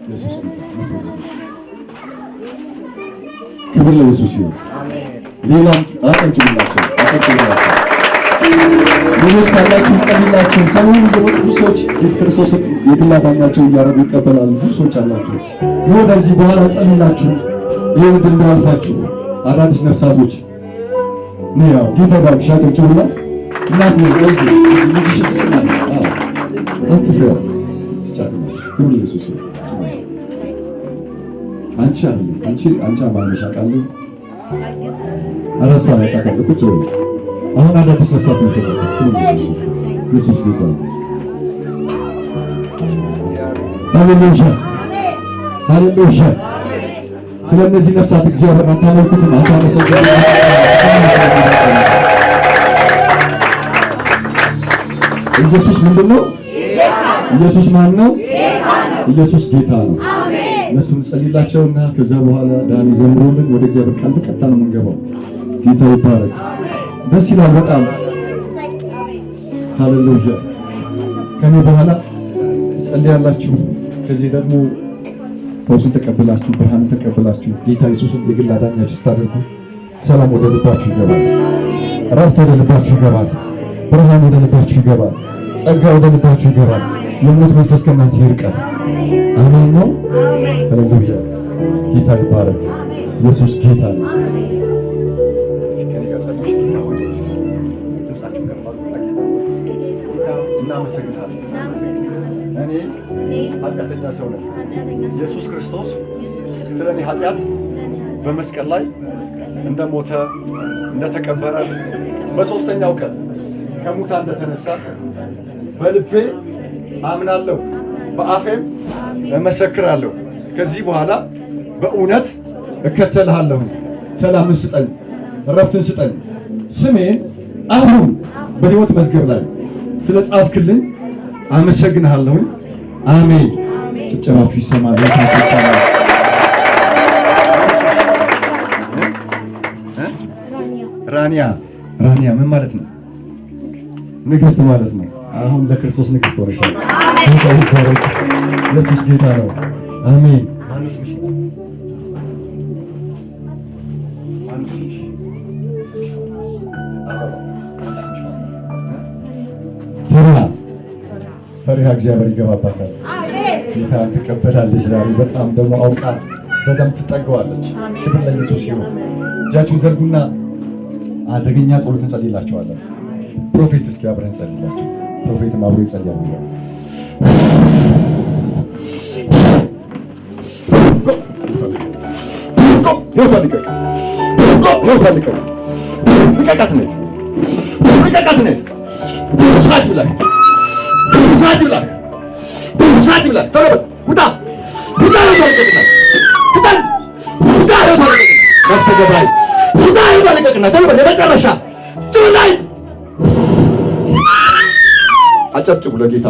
ኢየሱስ ክብር ለኢየሱስ ይሁን። ሌላም አጨብጭቡላቸው። ሌሎች ካላችሁ ጸልላችሁ ሰሞኑን የወጡ ሰዎች ክርስቶስ የግል አዳኛቸው እያደረጉ ይቀበላሉ። ብዙ ሰዎች አላችሁ። ወደዚህ በኋላ ጸልላችሁ ይሄን ድል እንዳልፋችሁ አዳዲስ ነፍሳቶች ነው። ያው ጌታ ጋር ሻጨብጭቡላት። እናት ነው ወይ ልጅሽ ስጭናል። አትፍራ ስጫት። ክብር ለኢየሱስ ይሁን። አንቺ አማነሽ አውቃለሁ። አራስ ላይ አውቃለሁ። ቁጭ በሉ። አሁን አዳዲስ ነፍሳት ነው ይፈጠራል። ኢየሱስ ጌታ ነው። ሃሌሉያ ሃሌሉያ። ስለነዚህ ነፍሳት እግዚአብሔር አታመልኩትም? አታመሰግኑ? ኢየሱስ ምንድነው? ኢየሱስ ማን ነው? ኢየሱስ ጌታ ነው። እነሱን ጸልይላቸውና ከዛ በኋላ ዳኒ ዘምሮልን ወደ እግዚአብሔር ቃል በቀጥታ ነው የምንገባው። ጌታ ይባረክ። ደስ ይላል በጣም ሃሌሉያ። ከኔ በኋላ ጸልያላችሁ። ከዚህ ደግሞ ፈውስን ተቀበላችሁ፣ ብርሃንን ተቀበላችሁ፣ ጌታ ኢየሱስን የግል አዳኛችሁ ስታደርጉ ሰላም ወደ ልባችሁ ይገባል፣ እረፍት ወደ ልባችሁ ይገባል፣ ብርሃን ወደ ልባችሁ ይገባል፣ ጸጋ ወደ ልባችሁ ይገባል። የሞት መንፈስ ከእናንተ ይርቃል። አሜን ነው። ሃሌሉያ። ጌታ ይባረክ። ኢየሱስ ጌታ ነው። እኔ ኃጢአተኛ ሰው ነኝ። ኢየሱስ ክርስቶስ ስለ እኔ ኃጢአት በመስቀል ላይ እንደሞተ እንደተቀበረ በሦስተኛው ቀን ከሙታን እንደተነሳ በልቤ አምናለሁ፣ በአፌም እመሰክራለሁ። ከዚህ በኋላ በእውነት እከተልሃለሁ። ሰላምን ስጠኝ፣ እረፍትን ስጠኝ። ስሜን አሁን በሕይወት መዝገብ ላይ ስለ ጻፍክልኝ አመሰግንሃለሁ። አሜን። ጭብጨባችሁ ይሰማል። ራኒያ ምን ማለት ነው? ንግስት ማለት ነው። አሁን ለክርስቶስ ንግስት ሆነሻል። ኢየሱስ ጌታ ነው። አሜን። ፈሪሃ እግዚአብሔር ይገባባታል። ጌታን ትቀበላለች። ዛሬ በጣም ደግሞ አውቃ በደንብ ትጠገዋለች። ክብር ለኢየሱስ ይሁን። እጃችሁን ዘርጉና አደገኛ ጸሎት እንጸልይላችኋለን። ፕሮፌት እስኪ አብረን እንጸልይላችሁ። ፕሮፌትም አብሮ ይጸልያል። አጨብጭቡ ለጌታ።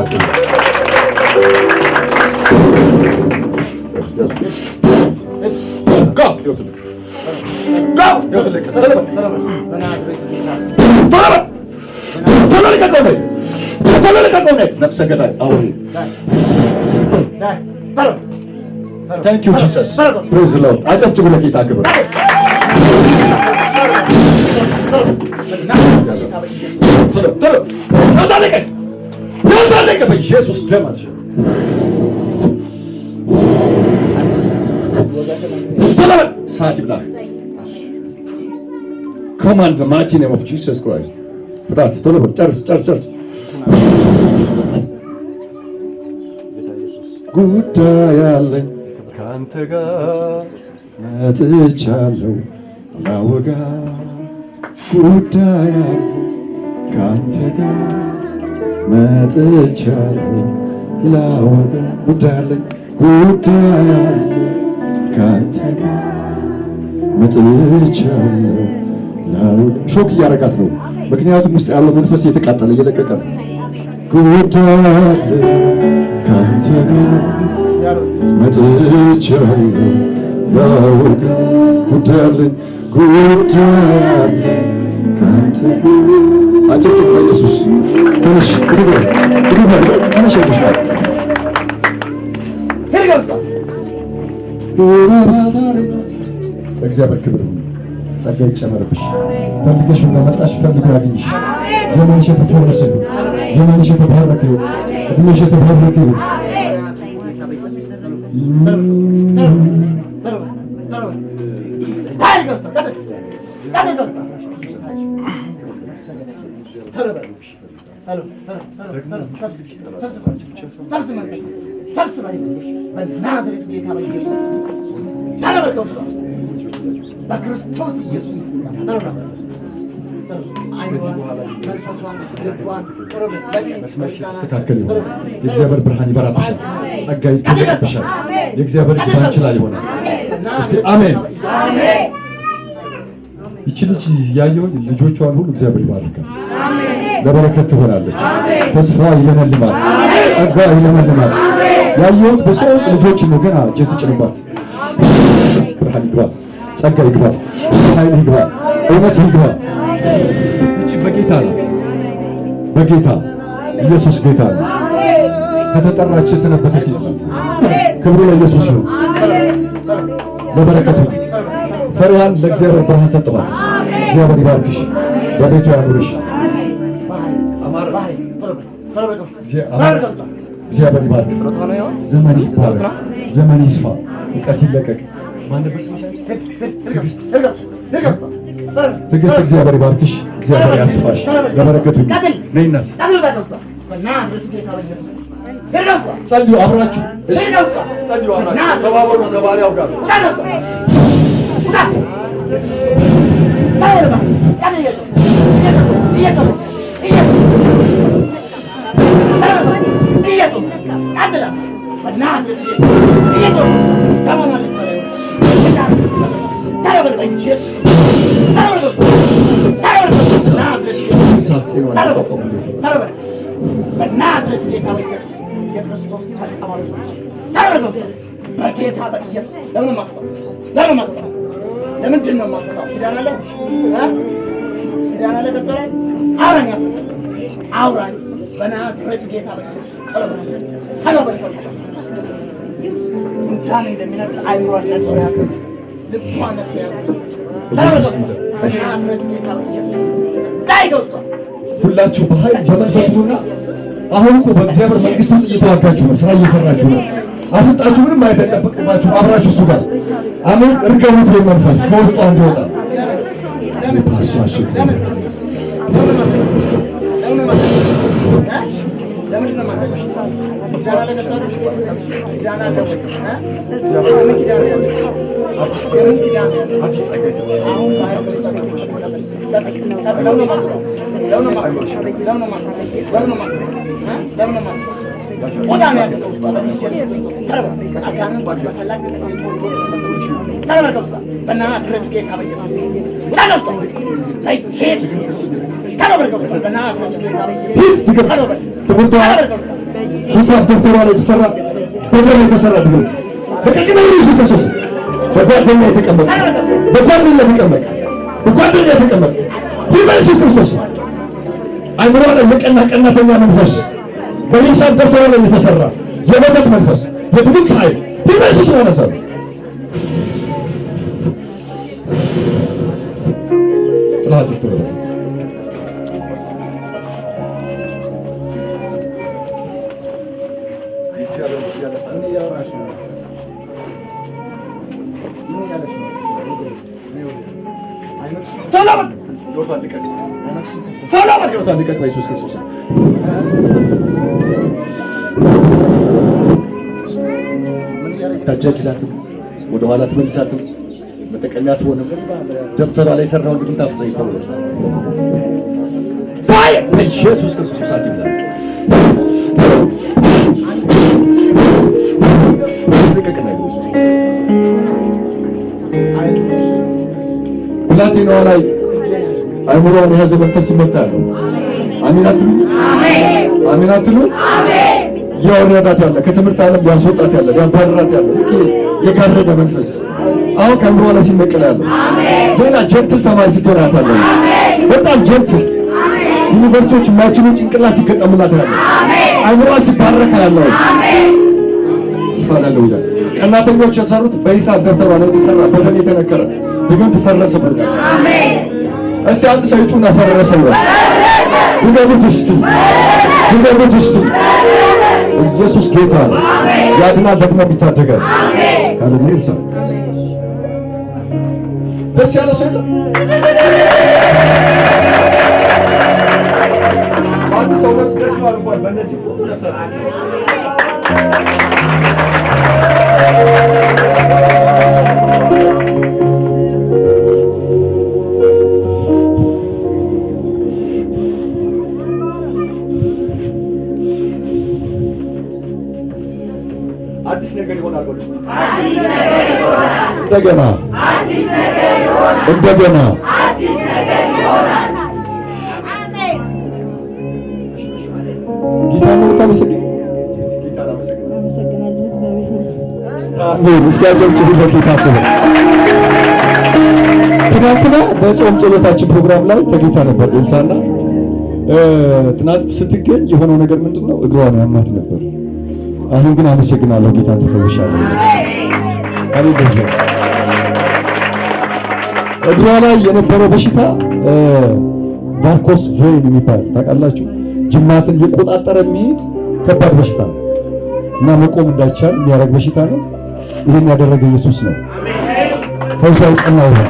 ነፍሰ ገዳይ አውሬ ታንክ ዩ ጂሰስ ፕሬዝ ዘ ሎርድ። አጨብጭቡ ለጌታ ክብር። ተላለቀ በኢየሱስ ደም ሰዓት ይብላህ። ኮማንድ ዘ ማይቲ ኔም ኦፍ ጂሰስ ክራይስት። ፍታት ቶሎ በል ጨርስ። ጉዳይ አለኝ ካንተ ጋር መጥቻለሁ ላወጋ። ጉዳይ አለኝ ካንተ ጋር መጥቻለሁ ላወጋ። ጉዳይ አለኝ ካንተ ጋር መጥቻለሁ ላወጋ። ሾክ እያደረጋት ነው፣ ምክንያቱም ውስጥ ያለው መንፈስ እየተቃጠለ እየለቀቀ ነው። ጉዳይ አለኝ ካንተ ጋር መጥቻለሁ ላወጋ። ጉዳይ አለኝ ካንተ ጋር። አጨብጭቡ ለኢየሱስ። ትንሽ እግዚአብሔር ክብር ሁሉ ጸጋ ይጨመርብሽ። ፈልገሽ እንደመጣሽ ፈልጎ ያግኝሽ። ዘመንሽ የተፈወሰ ይሁን። ዘመንሽ የተባረከ ይሁን። እድሜሽ የተባረከ ይሁን። በክርስቶስ ኢየሱስ ተስተካከል ይሆናል። የእግዚአብሔር ብርሃን ይበራብሻል። ጸጋ ይገለጥብሻል። የእግዚአብሔር እጅ ባንቺ ላይ ይሆናል። እስቲ አሜን። ይቺ ልጅ ያየውን ልጆቿን ሁሉ እግዚአብሔር ይባርካል። ለበረከት ትሆናለች። ተስፋ ይለመልማል። ጸጋ ይለመልማል። ያየሁት በሶስት ልጆች ነው። ገና እጄ ስጭንባት ብርሃን ይግባል። ጸጋ ይግባል። ኃይል ይግባል። እውነት ይግባል። እቺ በጌታ ናት። በጌታ ኢየሱስ ጌታ ነው። ከተጠራች የሰነበተች ናት። ክብሩ ለኢየሱስ ነው። ለበረከቱ ፈሪሃን ለእግዚአብሔር ብርሃን ሰጥቷት። እግዚአብሔር ይባርክሽ፣ በቤቱ ያኑርሽ። እግዚአብሔር ይባርክ። ዘመን ይባረክ። ዘመን ይስፋ። እውቀት ይለቀቅ። ትዕግስት እግዚአብሔር ይባርክሽ። እግዚአብሔር ያስፋሽ። ለበረከቱ ነይ እናት ጸልዩ አብራችሁ። እሺ ጸልዩ አብራችሁ። ተባበሩ ከባሪያው ጋር ለምንድን ነው የማትመጣው? ኪዳን አለ በሰላይ አውራኝ በናዝሬቱ ጌታ ሙታን እንደሚነግስ አይኗን ነቅሶ ያዘ፣ ልቧን ነቅሶ ያዘ። በናዝሬቱ ጌታ ሁላችሁ በኃይል በመንፈስ ሁኑና። አሁን እኮ በእግዚአብሔር መንግሥት ውስጥ እየተዋጋችሁ ነው፣ ስራ እየሰራችሁ ነው። አፍንጣችሁ ምንም አይጠበቅባችሁ። አብራችሁ እሱ ጋር አሜን። እርገሙት መንፈስ ከውስጧ እንዲወጣ ለፓሳሽ ሂሳብ ደብተሯ ላይ የተሰራ በደም የተሰራ ድግምት በቀቅነ ኢየሱስ ክርስቶስ በጓደኛ የተቀመጠ ኢየሱስ ክርስቶስ አይምሮ ላይ የቀና ቀናተኛ መንፈስ በሂሳብ ደብተሯ ላይ የተሰራ የበደት መንፈስ የድግምት ኃይል ኢየሱስ ማለት ነው። ጥላት ይተወራል። ኢየሱስ ክርስቶስ ታጃጅላትም ወደ ኋላ ትመልሳትም መጠቀሚያ ትሆንም። ደብተሯ ላይ የሰራውን ድግምት አፍዘይተው ፋይ ኢየሱስ ክርስቶስ ሳት ይላል። ብላቴናዋ ላይ አይምሮዋን የያዘ መንፈስ ይመታል። አሜን አትሉ? አሜን አትሉ? ያወረዳት ያለ ከትምህርት ዓለም ያስወጣት ያለ ያባረራት ያለ ልክ የጋረደ መንፈስ አሁን ከአይምሮዋ ላይ ሲነቀል ያለ ሌላ ጀንትል ተማሪ ስትሆን ያታለ በጣም ጀንትል ዩኒቨርሲቲዎች የማይችሉ ጭንቅላት ሲገጠሙላት ያለ አይምሮዋ ሲባረክ ያለው ሃሌሉያ ቀናተኞች የሰሩት በሂሳብ ደብተሯ ላይ የተሰራ በደም የተነከረ ድግምት ፈረሰ ብሎ አሜን። እስቲ አንድ ሰው ይጩና ፈረሰ ይበል። ድገሙት እስቲ ድገሙት እስቲ። ኢየሱስ ጌታ ነው። ያድናል ደግሞ ይታደጋል። አሜን። ሰው ደስ ያለው ሰው የለም። አንድ ሰው ነፍስ ደስ ይላል እንኳን በእነዚህ ሁሉ ነፍሳት አዲስ ነገር ይሆናል። እንደገና አዲስ ነገር ይሆናል። እንደገና አዲስ ነገር ይሆናል። አሜን። ጌታ ነው ተመስገን። አመሰግናለሁ እግዚአብሔር። አሜን። እስኪያጨብጭቡ ለጌታ ክብር። ትናንትና በጾም ጸሎታችን ፕሮግራም ላይ ተገኝታ ነበር ኤልሳና ትናንት ስትገኝ የሆነው ነገር ምንድነው? እግሯን ያማት ነበር። አሁን ግን አመሰግናለሁ ጌታን ተፈውሻለሁ። አሜን። እግሯ ላይ የነበረው በሽታ ቫርኮስ ቬን የሚባል ታውቃላችሁ? ጅማትን እየቆጣጠረ የሚሄድ ከባድ በሽታ ነው እና መቆም እንዳይቻል የሚያደርግ በሽታ ነው። ይህን ያደረገ ኢየሱስ ነው። ፈውሷ ይጸና ይሆን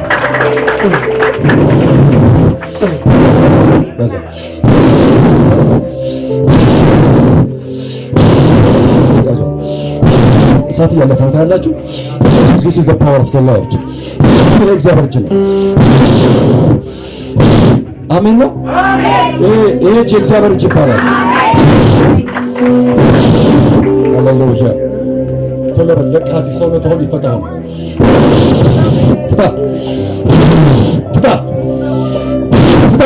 እሳት እያለፈ ነው ታያላችሁ። This is the power of the Lord። እግዚአብሔር እጅ ነው። አሜን ነው። ይሄ እጅ እግዚአብሔር እጅ ይባላል። ሃሌሉያ። ቶሎ በል ለቃት ሰውነት ሁሉ ይፈታል። ፍታ ፍታ ፍታ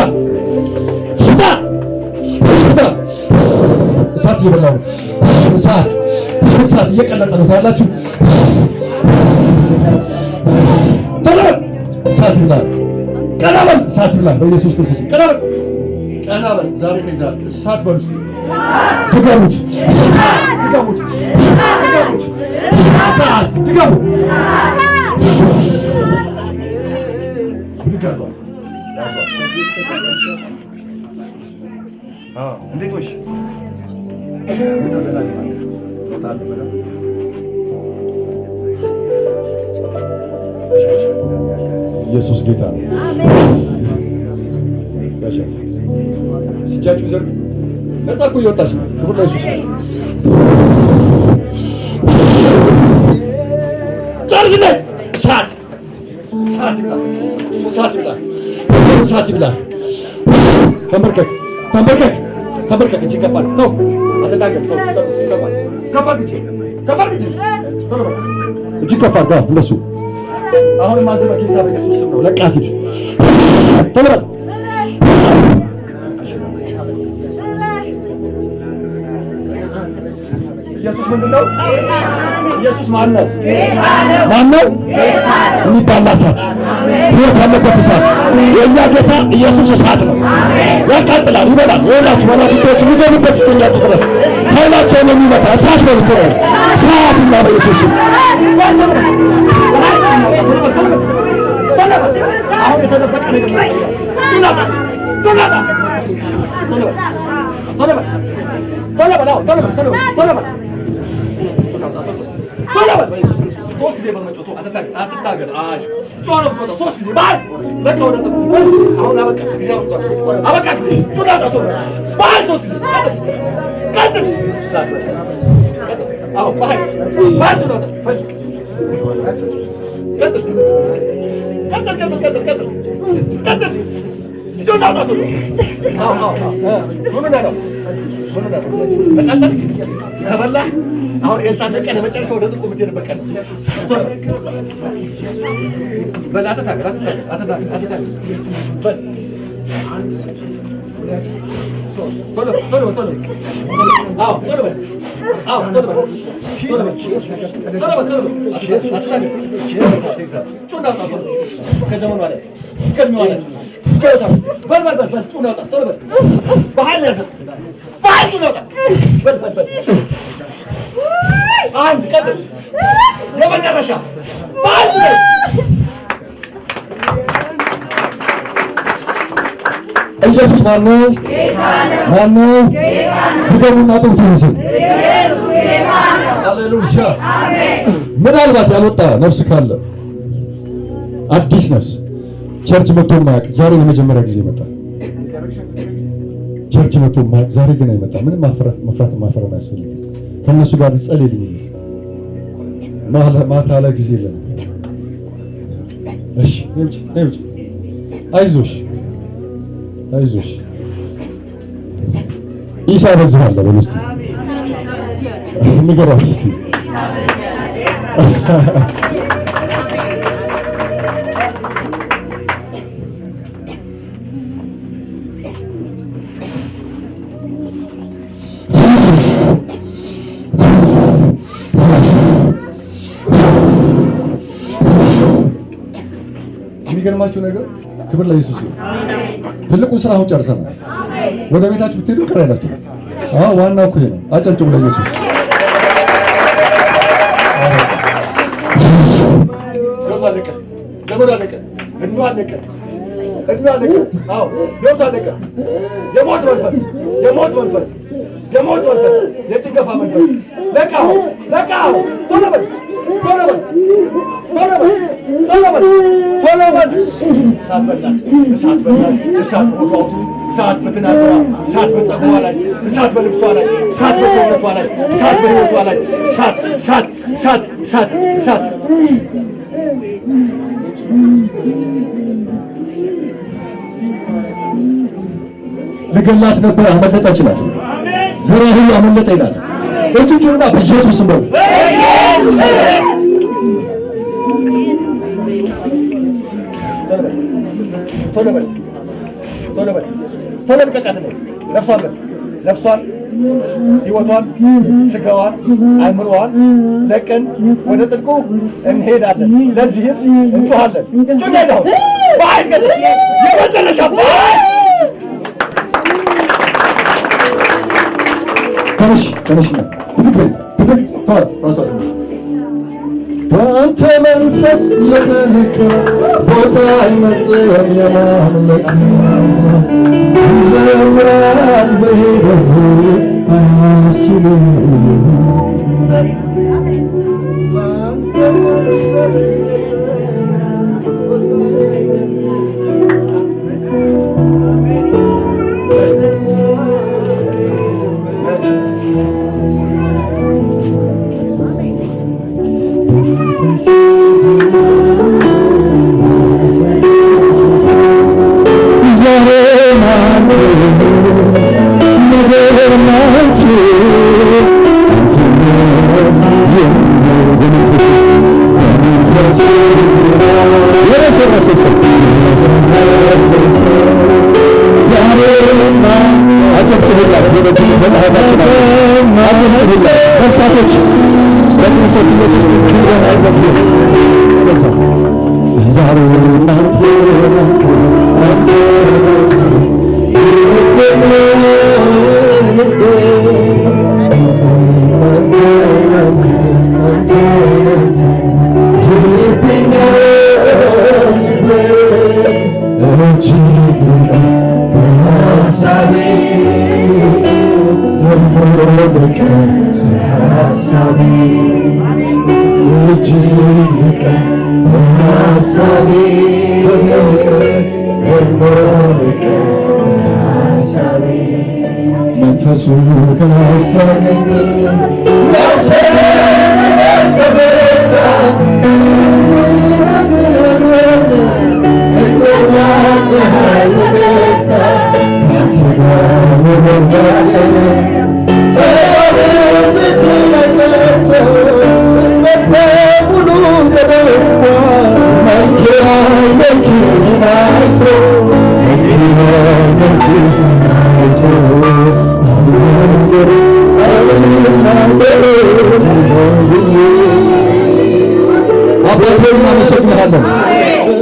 ፍታ ፍታ። እሳት እየበላው እሳት እየቀለጠ ነው ታያላችሁ። እሳት ይብላል። ቀና በል እሳት ይብላል። በኢየሱስ ክርስቶስ ቀና በል ቀና በል። ዛሬ ከዛሬ እሳት በሉ። ድገሙት ድገሙት ድገሙት። እሳት ድገሙ ድገሙ። እንዴት ወሽ ኢየሱስ ጌታ ነው። እጃችሁ ዘርጉ። ነፃ እኮ እየወጣች ነው። ክብር ለኢየሱስ። ጨርሽለት። እሳት ይብላል። እሳት ይብላል። እሳት ይብላል። ተንበርከክ ተንበርከክ ተንበርከክ። እጅ ከፍ አድርግ። ተው አትታገል። ተው ከፍ አድርግ። ከፍ አድርግ። እጅ ከፍ አድርግ። እንደሱ አሁን ማዘበ ጌታ በኢየሱስ ስም ነው። ለቃት ሂድ። ተመረጥ። ኢየሱስ ምንድነው? ኢየሱስ ማን ነው? ማን ነው? የሚባላ እሳት፣ ሕይወት ያለበት እሳት። የእኛ ጌታ ኢየሱስ እሳት ነው። ያቃጥላል፣ ይበላል። የሁላችሁ መናፍስቶች የሚገቡበት እስከሚያጡ ድረስ ኃይላቸውን የሚመታ እሳት በልቶ ነው። እሳት እና በኢየሱስ ስም አሁን የተደበቀ ነገር ሶስት ጊዜ በመጮህ አትታገል። ሶስት ጊዜ አሁን አበቃ ጊዜ አበቃ ጊዜ ሶስት ጊዜ ቀጥል። አሁን ኤልሳ ነቀለ መጨረሻ ወደ ጥቁ ምድር በቀለ በላተ ታገራ አተታ በል ቶሎ አዎ ቶሎ በል አዎ ቶሎ በል ከዘመኑ አለ ከድሜው አለ በል ጩና ውጣ ቶሎ በል በኃይል ያዘ በኃይል ጩና ውጣ በል አንድ ቀጥል የመጨረሻ በአንድ ላይ ኢየሱስ ማነው? ማነው? ድገሙና ጥሩት ይህን ሃሌሉያ። ምናልባት ያልወጣ ነፍስ ካለ አዲስ ነፍስ ቸርች መጥቶ የማያውቅ ዛሬ ለመጀመሪያ ጊዜ መጣ። ቸርች መጥቶ የማያውቅ ዛሬ ግን አይመጣ። ምንም መፍራት ማፈረም አያስፈልግም። ከእነሱ ጋር ጸልይልኝ ማታ ላይ ጊዜ የለም። እሺ አይዞሽ አይዞሽ ኢሳ በዝሃለ በሉስቲ ንገራት እስቲ የሚገርማችሁ ነገር ክብር ለኢየሱስ ይሁን። ትልቁን ስራ አሁን ጨርሰናል። ወደ ቤታችሁ ብትሄዱ ቅር አይላችሁ። ዋናው እኮ ነው። አጨብጭቡ ለኢየሱስ። ዘመድ አለቀ፣ እድሜ አለቀ፣ እድሜ አለቀ። አዎ ህይወት አለቀ። የሞት መንፈስ፣ የሞት መንፈስ፣ የሞት መንፈስ፣ የጭንገፋ መንፈስ ለቃው፣ ለቃው። ቶሎ በል፣ ቶሎ በል፣ ቶሎ በል፣ ቶሎ በል፣ ቶሎ በል። እሳት በላት፣ እሳት በላት፣ እሳት በሆዷ ውስጥ፣ እሳት በትናንትዋ፣ እሳት በጸጉሯ ላይ፣ እሳት በልብሷ ላይ፣ እሳት በሰውነቷ ላይ፣ እሳት በህይወቷ ላይ፣ እሳት፣ እሳት፣ እሳት፣ እሳት፣ እሳት። ልገላት ነበር አመለጠች ይላል። ዘራ ሁሉ አመለጠ ይላል። እሱ ጩና በኢየሱስ ስም ነው። ቶሎ በል ቶሎ በል ቶሎ ልቀቃት ነው። ነፍሷን ህይወቷን ስጋዋን አይምሮዋን ለቀን ወደ ጥልቁ እንሄዳለን። ለዚህም እንጮሃለን። ጩና ነው ባይገት የመጨረሻ ተነሽ ብትግ ተዋት ራሷ በአንተ መንፈስ የተነካ ቦታ አይመርጥም የማምለክ ይዘምራል በሄደበት አያስችልም።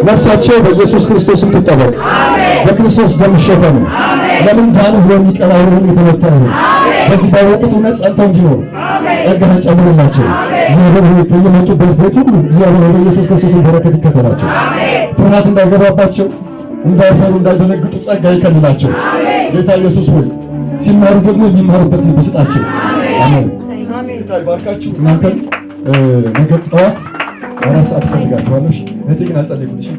ነፍሳቸው በኢየሱስ ክርስቶስ ትጠበቅ። በክርስቶስ ደም ሸፈኑ። ለምን ዳኑ ብሎ የሚቀናው የተመታ ነው። በዚህ ባወቁት እውነት ጸንተው እንዲኖሩ ጸጋህን ጨምርላቸው። እግዚአብሔር ሆይ ከየመጡበት ቤት ሁሉ እግዚአብሔር ሆይ በኢየሱስ ክርስቶስ በረከት ይከተላቸው። ፍርሃት እንዳይገባባቸው፣ እንዳይፈሩ፣ እንዳይደነግጡ ጸጋ ይከልላቸው። ጌታ ኢየሱስ ሆይ ሲማሩ ደግሞ የሚማሩበት ልብ ስጣቸው። አሜን። ጌታ ይባርካችሁ። እናንተን ነገ ጠዋት 4 ሰዓት እፈልጋችኋለሁ። እህቴ ግን አልጸለይኩልሽም።